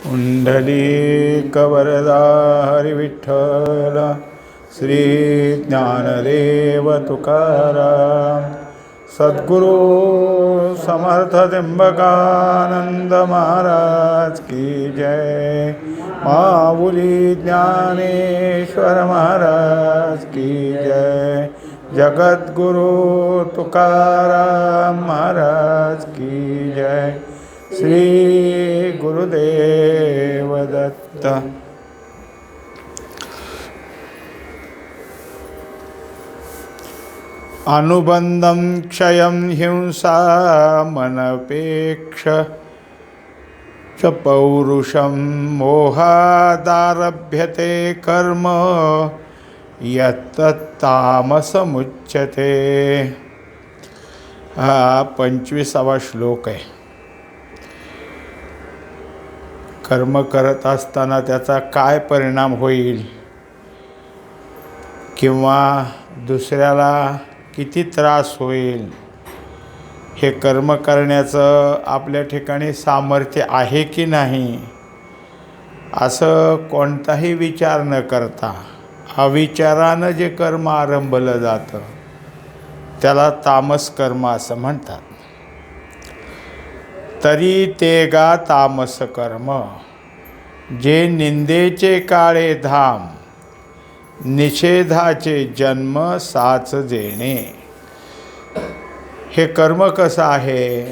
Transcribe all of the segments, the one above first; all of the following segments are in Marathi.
पुंडलीकवरदा हरिविठ्ठल श्री ज्ञानदेव तुकाराम सद्गुरु समर्थ त्र्यंबकानंद महाराज की जय। माऊली ज्ञानेश्वर महाराज की जय। जगद्गुरु तुकाराम महाराज की जय। श्री गुरुदेव दत्त। अनुबंधं क्षयं हिंसा मनपेक्ष च पौरुषं मोहादारभ्यते कर्म यत्तत्तामसमुच्यते। हा 25वा श्लोक आहे। कर्म करत असताना त्याचा काय परिणाम होईल किंवा दुसऱ्याला किती त्रास होईल, हे कर्म करण्याचं आपल्या ठिकाणी सामर्थ्य आहे की नाही, असं कोणताही विचार न करता अविचारानं जे कर्म आरंभलं जातं त्याला तामस कर्म असं म्हणतात। तरी ते गा तामस कर्म, जे निंदेचे काळे धाम, निषेधाचे जन्म साच जेणे। हे कर्म कसं आहे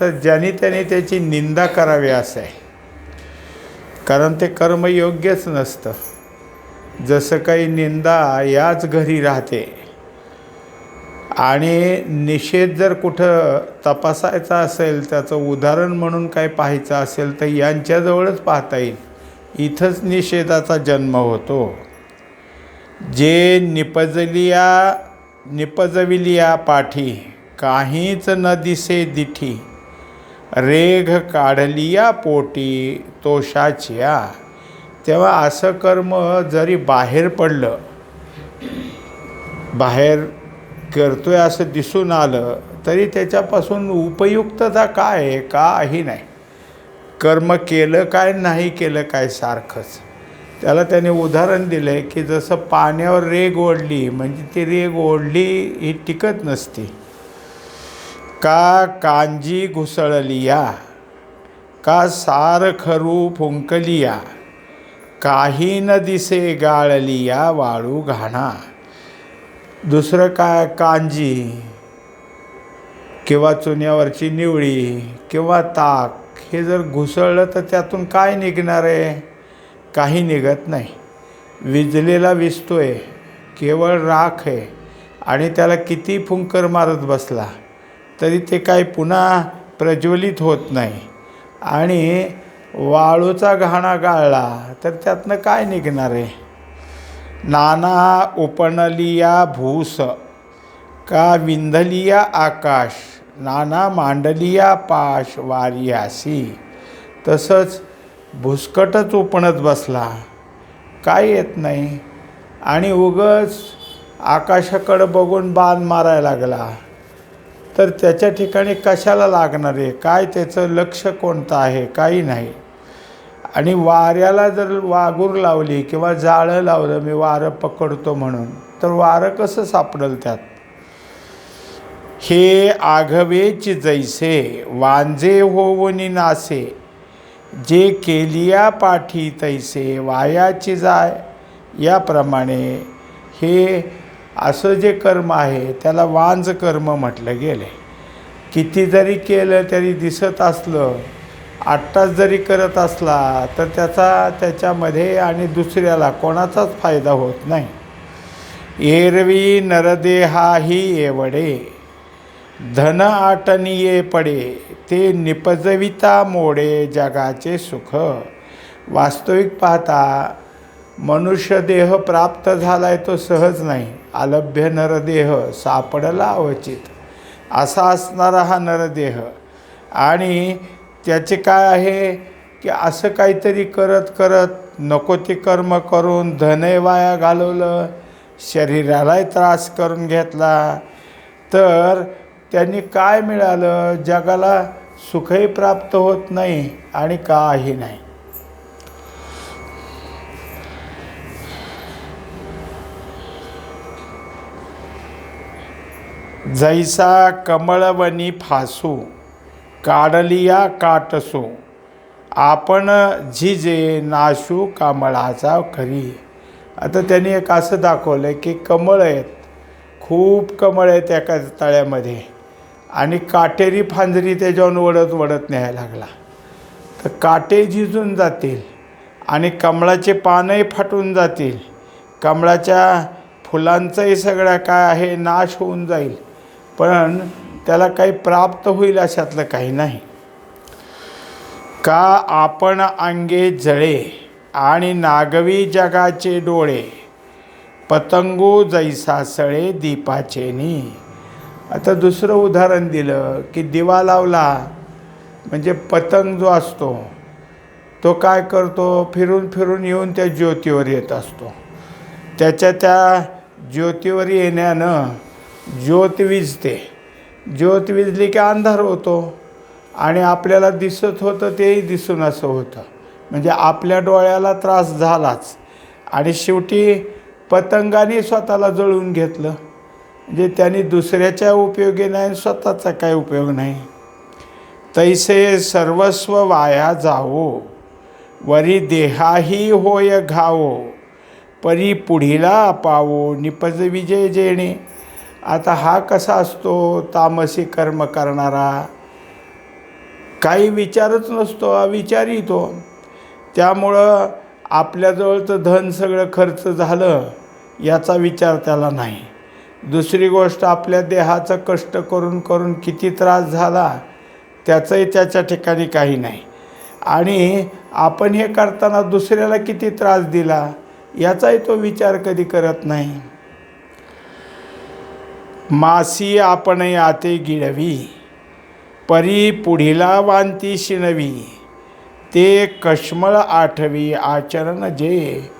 तर ज्याने त्याने त्याची निंदा करावी असं आहे, कारण ते कर्म योग्यच नसतं। जसं काही निंदा याच घरी राहते आणि निषेध जर कुठं तपासायचा असेल, त्याचं उदाहरण म्हणून काय पाहायचं असेल तर यांच्याजवळच पाहता येईल, इथंच निषेधाचा जन्म होतो। जे निपजविलिया पाठी, काहीच न दिसे दिठी, रेघ काढलिया पोटी तोषाचिया। तेव्हा असं कर्म जरी बाहेर पडलं, बाहेर करतोय असं दिसून आलं तरी त्याच्यापासून उपयुक्तता काय आहे? काही नाही। कर्म केलं काय नाही केलं काय सारखंच। त्याला त्याने उदाहरण दिलं आहे की जसं पाण्यावर रेघ ओढली म्हणजे ती रेघ ओढली ही टिकत नसते। का कांजी घुसळलिया, का सार खरू फुंकलिया, काही न दिसे गाळलिया वाळू घाणा। दुसरं काय, कांजी किंवा चुन्यावरची निवळी किंवा ताक हे जर घुसळलं तर त्यातून काय निघणार आहे? काही निघत नाही। विजलेला विजतोय, केवळ राख आहे आणि त्याला किती फुंकर मारत बसला तरी ते काही पुन्हा प्रज्वलित होत नाही। आणि वाळूचा घाणा गाळला तर त्यातनं काय निघणार आहे? नाना उपणलिया भूस, का विंधलिया आकाश, नाना मांडलिया पाश वारियासी। तसंच भुसकटच उपणत बसला, काय येत नाही, आणि उगाच आकाशाकडं बघून बाण मारायला लागला तर त्याच्या ठिकाणी कशाला लागणार आहे? काय त्याचं लक्ष कोणतं आहे? काही नाही। आणि वाऱ्याला जर वाघूर लावली किंवा जाळं लावलं, मी वारं पकडतो म्हणून, तर वारं कसं सापडेल त्यात? हे आघवेची जैसे वांजे होवनी नासे, जे केलिया पाठी तैसे वायाची जाय। याप्रमाणे हे असं जे कर्म आहे त्याला वांज कर्म म्हटलं गेलं। किती जरी केलं तरी दिसत असलं, आत्ताच जरी करत असला तर त्याच्यामध्ये आणि दुसऱ्याला कोणाचाच फायदा होत नाही। एरवी नरदेहाही एवढे, धन आटनिये पडे, ते निपजविता मोडे जगाचे सुख। वास्तविक पाहता मनुष्य देह प्राप्त झाला आहे तो सहज नाही। अलभ्य नरदेह सापडला अवचित असा असणारा हा नरदेह, आणि त्याचे काय आहे की असं काहीतरी करत करत नको ते कर्म करून धनय वाया घालवलं, शरीरालाही त्रास करून घेतला, तर त्यांनी काय मिळालं? जगाला सुखही प्राप्त होत नाही आणि काही नाही। जैसा कमळवनी फासू काढलिया काटसू आपण झिजे नाशू कमळाचा खरी. आता त्यांनी एक असं दाखवलं आहे की कमळ आहेत, खूप कमळ आहेत एका तळ्यामध्ये आणि काटेरी फांजरी त्याच्यावर वडत वडत न्यायला लागला तर काटे झिजून जातील आणि कमळाचे पानंही फाटून जातील, कमळाच्या फुलांचाही सगळा काय आहे नाश होऊन जाईल, पण त्याला काही प्राप्त होईल अशातलं काही नाही. का आपण अंगे जळे आणि नागवी जगाचे डोळे पतंगो जैसा सळे दीपाचे नी. आता दुसरं उदाहरण दिलं की दिवा लावला म्हणजे पतंग जो असतो तो काय करतो, फिरून फिरून येऊन त्या ज्योतीवर येत असतो. त्या ज्योतीवर येण्यानं ज्योत विझते, ज्योत विझली की अंधार होतो आणि आपल्याला दिसत होतं तेही दिसून असं होतं. म्हणजे आपल्या डोळ्याला त्रास झालाच आणि शेवटी पतंगाने स्वतःला जळून घेतलं. म्हणजे त्यांनी दुसऱ्याच्या उपयोगी नाही, स्वतःचा काही उपयोग नाही. तैसे सर्वस्व वाया जावो वरी देहाही होय घावो परी पुढीला पावो निपज विजय जेणे. आता हा कसा असतो तामसी कर्म करणारा, काही विचारच नसतो, अविचारी तो. त्यामुळं आपल्याजवळचं धन सगळं खर्च झालं याचा विचार त्याला नाही. दुसरी गोष्ट आपल्या देहाचं कष्ट करून करून किती त्रास झाला त्याचंही त्याच्या ठिकाणी काही नाही. आणि आपण हे करताना दुसऱ्याला किती त्रास दिला याचाही तो विचार कधी करत नाही. मासी आपण आते गिळवी परी पुढीला वांती शिणवी ते कश्मळ आठवी आचरण जे.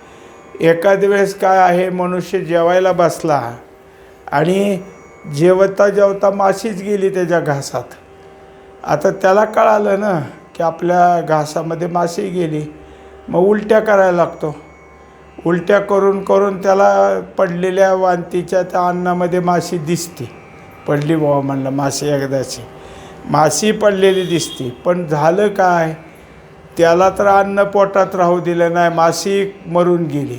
एखाद्या वेळेस काय आहे, मनुष्य जेवायला बसला आणि जेवता जेवता माशीच गेली त्याच्या घासात. आता त्याला कळालं ना की आपल्या घासामध्ये माशी गेली, मग उलट्या करायला लागतो. उलट्या करून करून त्याला पडलेल्या वांतीच्या त्या अन्नामध्ये माशी दिसते. पडली बाबा म्हणलं माशी, एकदाची माशी पडलेली दिसते, पण झालं काय, त्याला तर अन्न पोटात राहू दिलं नाही, माशी मरून गेली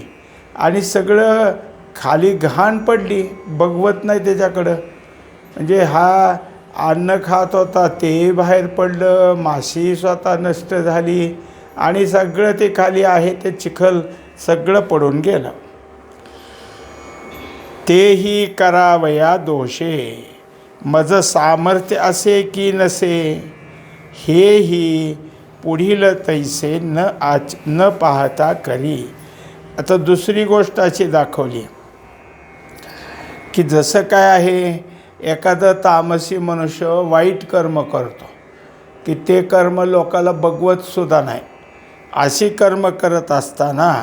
आणि सगळं खाली घाण पडली, बघवत नाही त्याच्याकडं. म्हणजे हा अन्न खात होता ते बाहेर पडलं, माशी स्वतः नष्ट झाली आणि सगळं ते खाली आहे ते चिखल सगळं पडून गेलं. तेही करावया दोषे मज सामर्थ्य असे की नसे हेही पुढील तैसे न पाहता करी. आता दुसरी गोष्ट अशी दाखवली की जसं काय आहे, एखादं तामसी मनुष्य वाईट कर्म करतो की ते कर्म लोकाला बघवतसुद्धा नाही. अशी कर्म करत असताना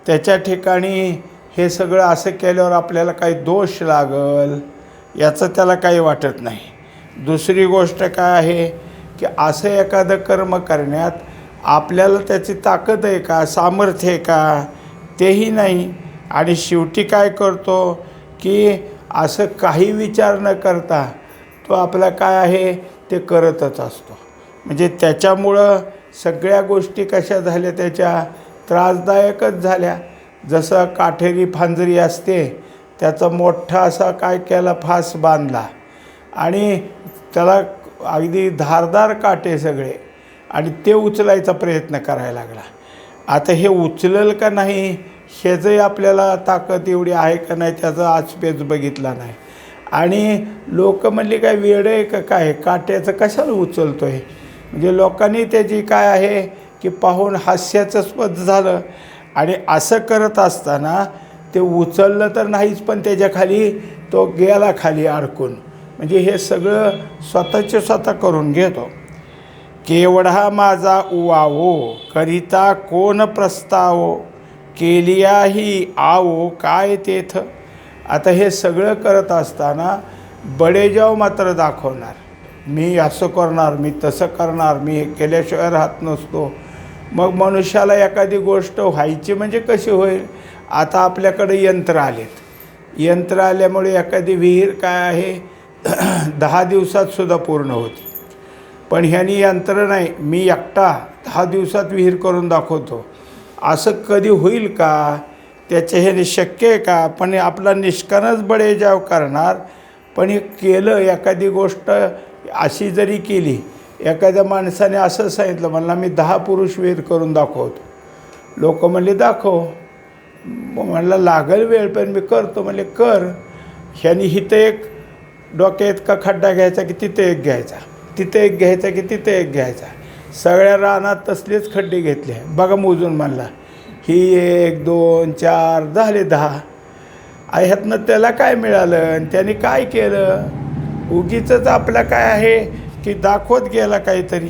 त्याच्या ठिकाणी हे सगळं असं केल्यावर आपल्याला काही दोष लागल याचं त्याला काही वाटत नाही. दुसरी गोष्ट काय आहे की असं एखादं कर्म करण्यात आपल्याला त्याची ताकद आहे का, सामर्थ्य आहे का, तेही नाही. आणि शेवटी काय करतो की असं काही विचार न करता तो आपला काय आहे ते करतच असतो. म्हणजे त्याच्यामुळं सगळ्या गोष्टी कशा झाल्या, त्याच्या त्रासदायकच झाल्या. जसं काठेरी फांजरी असते, त्याचा मोठा असा काय केला फास बांधला आणि त्याला अगदी धारदार काटे सगळे आणि ते उचलायचा प्रयत्न करायला लागला. आता हे उचलल का नाही ह्याचंही आपल्याला ताकद एवढी आहे का नाही त्याचा आचपेच बघितला नाही. आणि लोक म्हणले काय वेड आहे का काय, काट्याचं कशाला उचलतो आहे. म्हणजे लोकांनी त्याची काय आहे की पाहून हास्यास्पद झालं. आणि असं करत असताना ते उचललं तर नाहीच, पण त्याच्या खाली तो गेला खाली अडकून. म्हणजे हे सगळं स्वतःचे स्वतः करून घेतो. केवढा माझा उवावो करिता कोण प्रस्तावो केलियाही आवो काय तेथ. आता हे सगळं करत असताना बडेजाव मात्र दाखवणार, मी असं करणार, मी तसं करणार, मी हे केल्याशिवाय राहत नसतो. मग मनुष्याला एखादी गोष्ट व्हायची म्हणजे कशी होईल. आता आपल्याकडे यंत्र आलेत, यंत्र आल्यामुळे एखादी विहीर काय आहे 10 दिवसात सुद्धा पूर्ण होती. पण ह्यानी यंत्र नाही, मी एकटा 10 दिवसात विहीर करून दाखवतो, असं कधी होईल का? त्याच्या ह्याने शक्य आहे का? पण आपला निष्कारणच बळेजाव करणार. पण हे केलं, एखादी गोष्ट अशी जरी केली, एखाद्या माणसाने असं सांगितलं, मला मी 10 पुरुष विहीर करून दाखवतो. लोक म्हणले दाखव. म्हणलं लागेल वेळ, पण मी करतो. म्हणले कर. ह्यानी इथं एक डोक्यात का खड्डा घ्यायचा की तिथे एक घ्यायचा, तिथे एक घ्यायचा की तिथे एक घ्यायचा. सगळ्या रानात तसलेच खड्डे घेतले. बघा मोजून म्हणला, ही 1 2 4 झाले 10. ह्यातनं त्याला काय मिळालं आणि त्याने काय केलं? उगीचंच आपलं काय आहे की दाखवत गेला काहीतरी.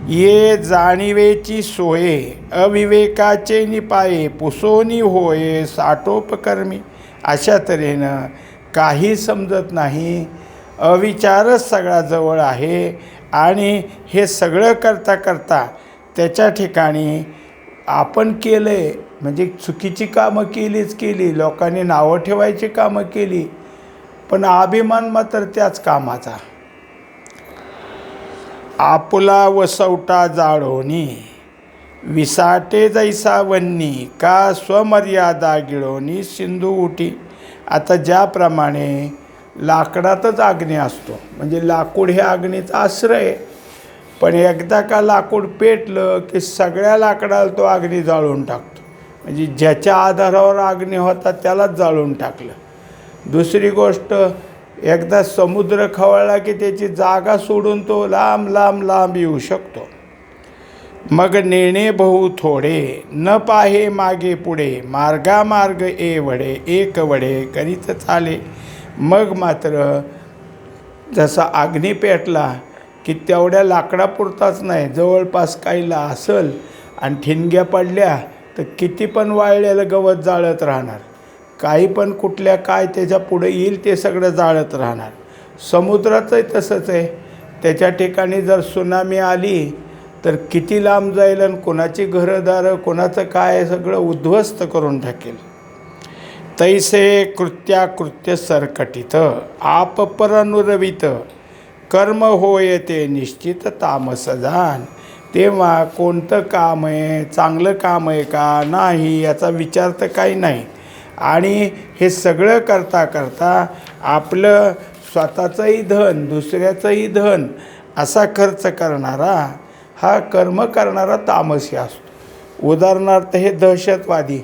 ये जाणीवेची सोये अविवेकाचे निपाये पुसोनी होये साठोपकर्मी. अशा तऱ्हेनं काही समजत नाही, अविचारच सगळा जवळ आहे. आणि हे सगळं करता करता त्याच्या ठिकाणी आपण केलं आहे म्हणजे चुकीची कामं केली, लोकांनी नावं ठेवायची कामं केली, पण अभिमान मात्र त्याच कामाचा. आपुला वसवटा जाळोनी विसाटे जैसा वन्नी का स्वमर्यादा गिळोनी सिंधू उठी. आता ज्याप्रमाणे लाकडातच अग्नी असतो, म्हणजे लाकूड हे अग्नीचा आश्रय, पण एकदा का लाकूड पेटलं की सगळ्या लाकडाला तो अग्नी जाळून टाकतो. म्हणजे ज्याच्या आधारावर अग्नी होता त्यालाच जाळून टाकलं. दुसरी गोष्ट, एकदा समुद्र खवळला की त्याची जागा सोडून तो लांब लांब लांब येऊ शकतो. मग नेणे बहु थोडे न पाहे मागे पुढे मार्गामार्ग वडे एक वडे करीत चाले. मग मात्र जसा अग्नी पेटला की तेवढ्या लाकडापुरताच नाही, जवळपास काहीला असेल आणि ठिणग्या पडल्या तर किती पण वाळलेलं गवत जाळत राहणार, काही पण कुठल्या काय त्याच्या पुढे येईल ते सगळं जाळत राहणार. समुद्राचंही तसंच आहे. त्याच्या ठिकाणी जर सुनामी आली तर किती लांब जाईल आणि कोणाची घरंदारं कोणाचं काय सगळं उद्ध्वस्त करून टाकेल. तैसे कृत्याकृत्य सरकटित आप परनुरवित कर्म होय ते निश्चित तामस जाण. तेव्हा कोणतं काम आहे, चांगलं काम आहे का नाही याचा विचार तर काही नाही. आणि हे सगळं करता करता आपलं स्वतःचंही धन दुसऱ्याचंही धन असा खर्च करणारा हा कर्म करणारा तामसी असतो. उदाहरणार्थ हे दहशतवादी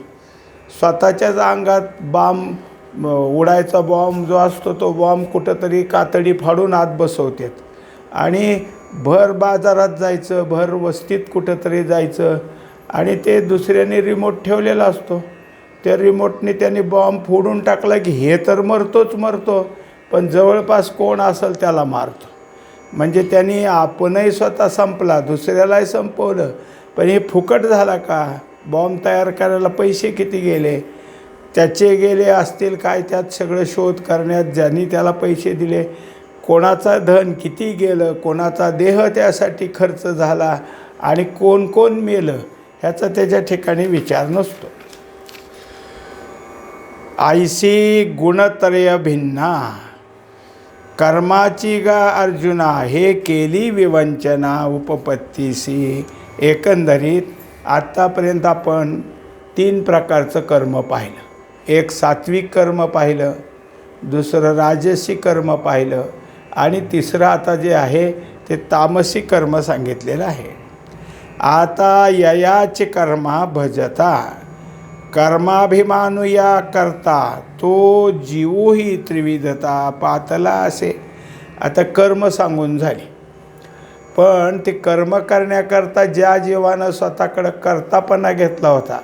स्वतःच्याच अंगात बॉम्ब उडायचा बॉम्ब जो असतो तो बॉम्ब कुठंतरी कातडी फाडून आत बसवतात आणि भर बाजारात जायचं, भर वस्तीत कुठंतरी जायचं आणि ते दुसऱ्याने रिमोट ठेवलेला असतो. त्या रिमोटने त्याने बॉम्ब फोडून टाकला की हे तर मरतोच मरतो, पण जवळपास कोण असेल त्याला मारतो. म्हणजे त्यांनी आपणही स्वतः संपला, दुसऱ्यालाही संपवलं, पण हे फुकट झाला का? बॉम्ब तयार करायला पैसे किती गेले? त्याचे गेले असतील काय त्यात सगळं शोध करण्यात, ज्यांनी त्याला पैसे दिले, कोणाचा धन किती गेलं, कोणाचा देह त्यासाठी खर्च झाला आणि कोण कोण मेलं ह्याचा त्याच्या ठिकाणी विचार नसतो. आईसी गुणत्रय भिन्ना कर्माची गा अर्जुना हे केली विवंचना उपपत्तीसी. एकंदरीत आत्तापर्यंत आपण 3 प्रकारचं कर्म पाहिलं. एक सात्विक कर्म पाहिलं, दुसरं राजसी कर्म पाहिलं आणि तिसरं आता जे आहे ते तामसी कर्म सांगितलेलं आहे. आता ययाचे कर्मा भजता कर्माभिमानुया करता तो जीवोही त्रिविधता पातला असे. आता कर्म सांगून झाली, पण ते कर्म करण्याकरता ज्या जीवानं स्वतःकडं कर्तापणा घेतला होता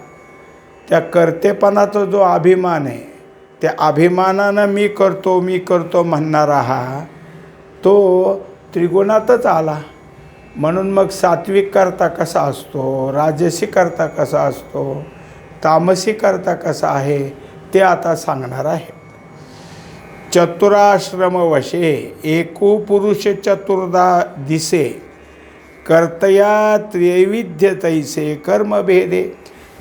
त्या कर्तेपणाचा जो अभिमान आहे, त्या अभिमानानं मी करतो म्हणणारा हा तो त्रिगुणातच आला. म्हणून मग सात्विक करता कसा असतो, राजसी करता कसा असतो, तामसी करता कसा आहे ते आता सांगणार आहे. चतुराश्रम वशे एको पुरुष चतुर्दा दिसे कर्तया त्रैविध्य तैसे कर्मभेदे.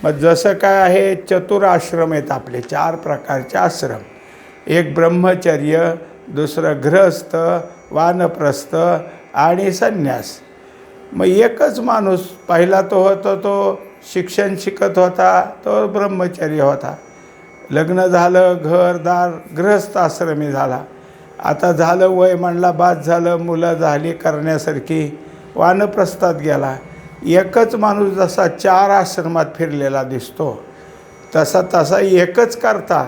मग जसं काय आहे, चतुराश्रम आहेत आपले, 4 प्रकारचे आश्रम. एक ब्रह्मचर्य, दुसरं गृहस्थ, वानप्रस्थ आणि संन्यास. मग एकच माणूस पहिला तो होता, तो शिक्षण शिकत होता, तो ब्रह्मचर्य होता. लग्न झालं, घरदार गृहस्थ आश्रमी झाला. आता झालं वय म्हणला बाद झालं, मुलं झाली करण्यासारखी, वानप्रस्थात गेला. एकच माणूस जसा 4 आश्रमात फिरलेला दिसतो तसा तसा एकच करता,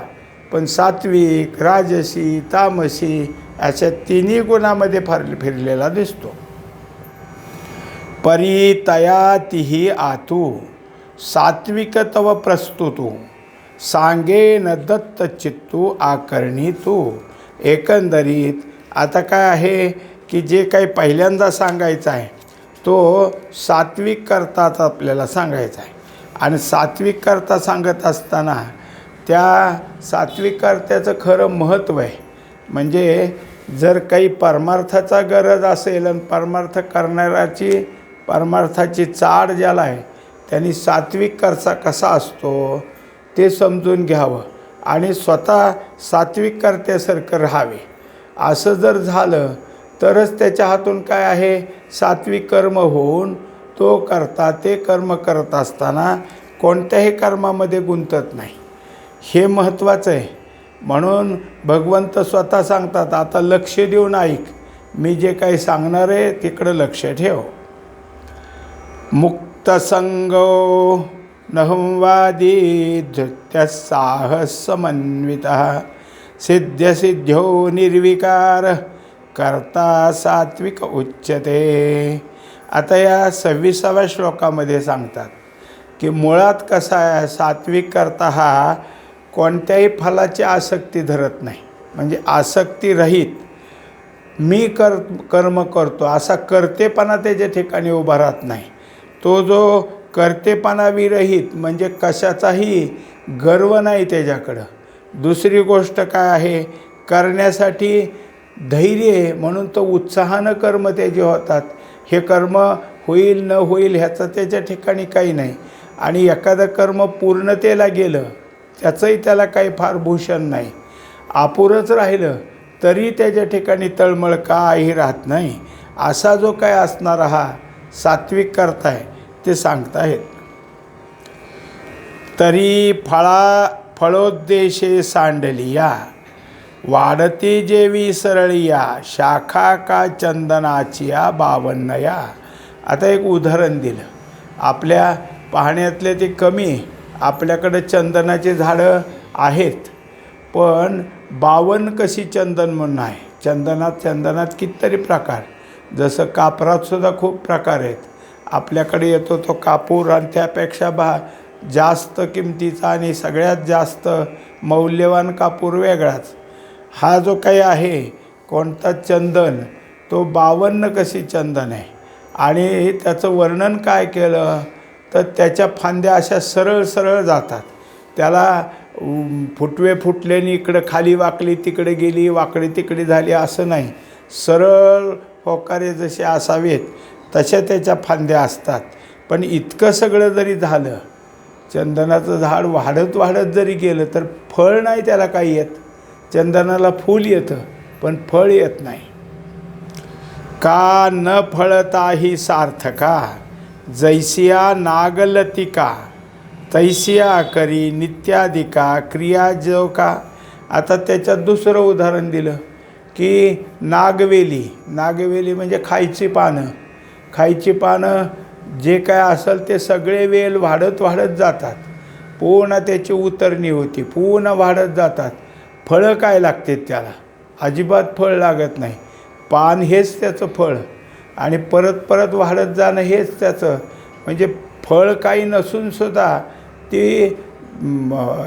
पण सात्विक, राजसी, तामसी अशा तिन्ही गुणामध्ये फिरलेला दिसतो. परी तया तिही आतू सात्विक तव प्रस्तुतू सांगे न दत्त चित्तू आकर्णी तू. एकंदरीत आता काय आहे की जे काही पहिल्यांदा सांगायचं आहे तो सात्विक करताच आपल्याला सांगायचा आहे. आणि सात्विक करता सांगत असताना त्या सात्विक कर्त्याचं खरं महत्त्व आहे. म्हणजे जर काही परमार्थाचा गरज असेल आणि परमार्थ करणाऱ्याची परमार्थाची चाड ज्याला आहे त्यांनी सात्विक कर्ता कसा असतो ते समजून घ्यावं आणि स्वतः सात्विक कर्त्यासारखं राहावे. असं जर झालं तरच त्याच्या हातून काय आहे, सात्विक कर्म होऊन तो करता ते कर्म करत असताना कोणत्याही कर्मामध्ये गुंतत नाही. हे महत्त्वाचं आहे. म्हणून भगवंत स्वतः सांगतात, आता लक्ष देऊन ऐक, मी जे काही सांगणार आहे तिकडं लक्ष ठेव. मुक्तसंगो नहंवादी धृत्य साहसमन्वितः सिद्ध्यसिद्ध्यो निर्विकार कर्ता सात्विक उच्यते. आता या 26व्या श्लोकामध्ये सांगतात की मुळात कसा आहे, सात्विक कर्ता हा कोणत्याही फलाची आसक्ती धरत नाही. म्हणजे आसक्ती रहित मी कर्म करतो असा कर्तेपणा त्याच्या ठिकाणी उभा राहत नाही. तो जो कर्तेपणा विरहित म्हणजे कशाचाही गर्व नाही त्याच्याकडं. दुसरी गोष्ट काय आहे, करण्यासाठी धैर्य म्हणून तो उत्साहानं कर्म त्याचे होतात. हे कर्म होईल न होईल ह्याचं त्याच्या ठिकाणी काही नाही. आणि एखादं कर्म पूर्णतेला गेलं त्याचंही त्याला काही फार भूषण नाही. अपुरंच राहिलं तरी त्याच्या ठिकाणी तळमळ काही राहत नाही. असा जो काय असणारा हा सात्विक कर्ता आहे ते सांगताहेत. तरी फळोद्देशे सांडलिया वाढती जेवी सरळिया शाखा का चंदनाचिया 52. आता एक उदाहरण दिलं. आपल्या पाहण्यातले ते कमी, आपल्याकडे चंदनाचे झाडं आहेत पण 52 कशी चंदन म्हणून आहे. चंदनात कितीतरी प्रकार, जसं कापरातसुद्धा खूप प्रकार आहेत. आपल्याकडे येतो तो कापूर आणि त्यापेक्षा जास्त किमतीचा आणि सगळ्यात जास्त मौल्यवान कापूर वेगळाच. हा जो काही आहे कोणता चंदन तो 52 कशी चंदन आहे. आणि त्याचं वर्णन काय केलं तर त्याच्या फांद्या अशा सरळ सरळ जातात. त्याला फुटवे फुटल्याने इकडं खाली वाकली तिकडे गेली, वाकडी तिकडे झाली असं नाही. सरळ होकारे जसे असावेत तशा त्याच्या फांद्या असतात. पण इतकं सगळं जरी झालं, चंदनाचं झाड वाढत वाढत जरी गेलं तर फळ नाही त्याला काही येत. चंदनाला फूल येतं पण फळ येत नाही. का न फळताही सार्थका जैसिया नागलतिका तैसिया करी नित्याधिका क्रिया जो का. आता त्याच्यात दुसरं उदाहरण दिलं की नागवेली म्हणजे खायची पानं जे काय असेल ते सगळे वेल वाढत वाढत जातात. पुन्हा त्याची उतरणी होती, पुन्हा वाढत जातात. फळं काय लागतात त्याला, अजिबात फळ लागत नाही. पान हेच त्याचं फळ आणि परत परत वाढत जाणं हेच त्याचं म्हणजे फळ काही नसूनसुद्धा ती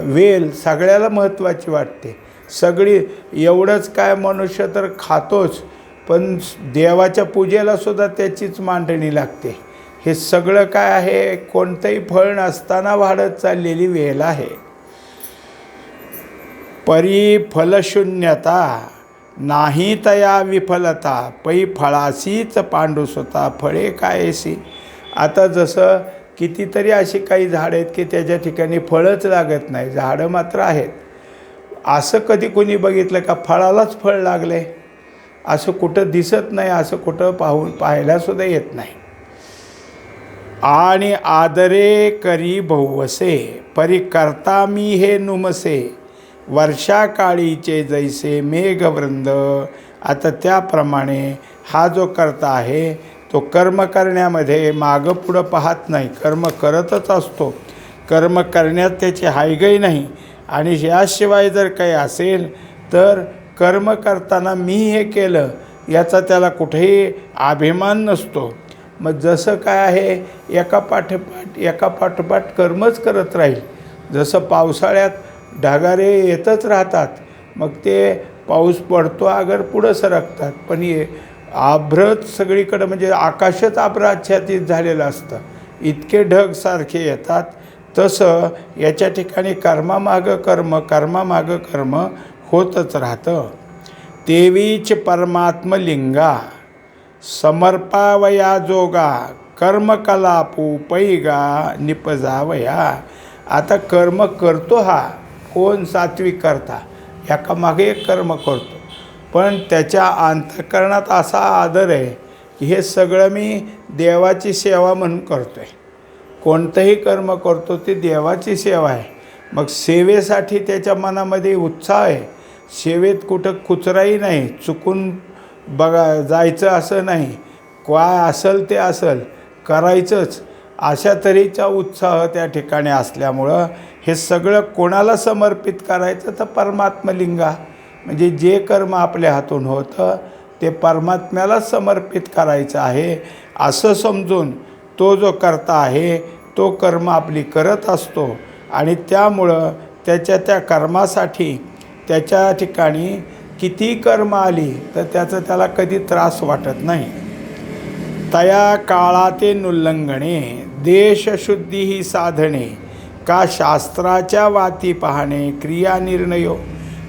वेल सगळ्याला महत्त्वाची वाटते. सगळी एवढंच काय, मनुष्य तर खातोच पण देवाच्या पूजेलासुद्धा त्याचीच मांडणी लागते. हे सगळं काय आहे, कोणतंही फळ नसताना वाढत चाललेली वेल आहे. परी फलशून्यता नाही तया विफलता पै फळासीच पांडुसुता फळे कायसी. आता जसं कितीतरी अशी काही झाडं आहेत की त्याच्या ठिकाणी फळच लागत नाही, झाडं मात्र आहेत. असं कधी कोणी बघितलं का फळालाच फळ लागले? असं कुठं दिसत नाही, असं कुठं पाहायलासुद्धा येत नाही. आणि आदरे करी बहुवसे परी करता मी हे नुमसे वर्षा काळीचे जैसे मेघवृंद. आता त्याप्रमाणे हा जो कर्ता आहे तो कर्म करण्यामध्ये मागं पुढं पाहत नाही, कर्म करतच असतो. कर्म करण्यात त्याची हायगई नाही. आणि याशिवाय जर काही असेल तर कर्म करताना मी हे केलं याचा त्याला कुठेही अभिमान नसतो. मग जसं काय आहे, एका पाठोपाठ कर्मच करत राहील. जसं पावसाळ्यात ढगारे येतच राहतात, मग ते पाऊस पडतो अगर पुढं सरकतात, पण हे आभ्रत सगळीकडं म्हणजे आकाशच आभ्राच्छादित झालेलं असतं, इतके ढग सारखे येतात. तसं याच्या ठिकाणी कर्मामागं कर्म होतच राहतं. तेवीच परमात्मलिंगा समर्पावया जोगा कर्मकलापू पैगा निपजावया. आता कर्म करतो हा कोण? सात्विक करता एका मागे एक कर्म करतो, पण त्याच्या अंतःकरणात असा आदर आहे की हे सगळं मी देवाची सेवा म्हणून करतो आहे. कोणतंही कर्म करतो ते देवाची सेवा आहे. मग सेवेसाठी त्याच्या मनामध्ये उत्साह आहे. सेवेत कुठं कुचराई नाही, चुकून जायचं असं नाही, काय असेल ते असेल करायचंच, अशा तऱ्हेचा उत्साह त्या ठिकाणी असल्यामुळं हे सगळं कोणाला समर्पित करायचं? तर परमात्मलिंगा, म्हणजे जे कर्म आपल्या हातून होतं ते परमात्म्याला समर्पित करायचं आहे असं समजून तो जो कर्ता आहे तो कर्म आपली करत असतो. आणि त्यामुळं त्या कर्मासाठी त्याच्या ठिकाणी किती कर्म आली तर त्याला कधी त्रास वाटत नाही. तया काळाते नुल्लंघणे देशशुद्धी ही साधणे का शास्त्राच्या वाती पाहणे क्रिया निर्णयो.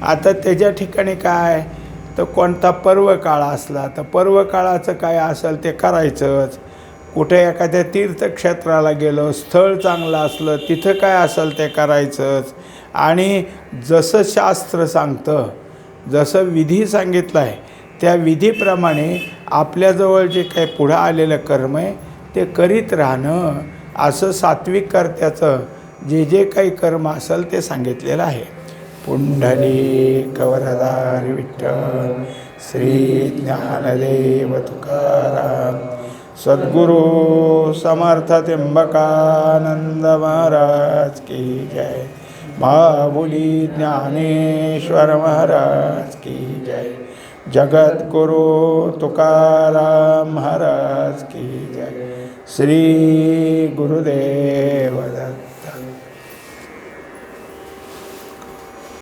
आता त्याच्या ठिकाणी काय तर कोणता पर्व काळ असला तर पर्व काळाचं काय असेल ते करायचंच. कुठे एखाद्या तीर्थक्षेत्राला गेलो, स्थळ चांगलं असलं तिथं काय असेल ते करायचंच. आणि जसं शास्त्र सांगतं, जसं विधी सांगितलं आहे त्या विधीप्रमाणे आपल्याजवळ जे काही पुढं आलेलं कर्म आहे ते करीत राहणं, असं सात्विक कर्त्याचं जे काही कर्म असेल ते सांगितलेलं आहे. पुंडलिक वरदारी विठ्ठल श्री ज्ञानदेव तुकाराम सद्गुरु समर्थ त्र्यंबकानंद महाराज की जय. माऊली ज्ञानेश्वर महाराज की जय. जगद्गुरु तुकाराम महाराज की जय. श्री गुरुदेव दत्त.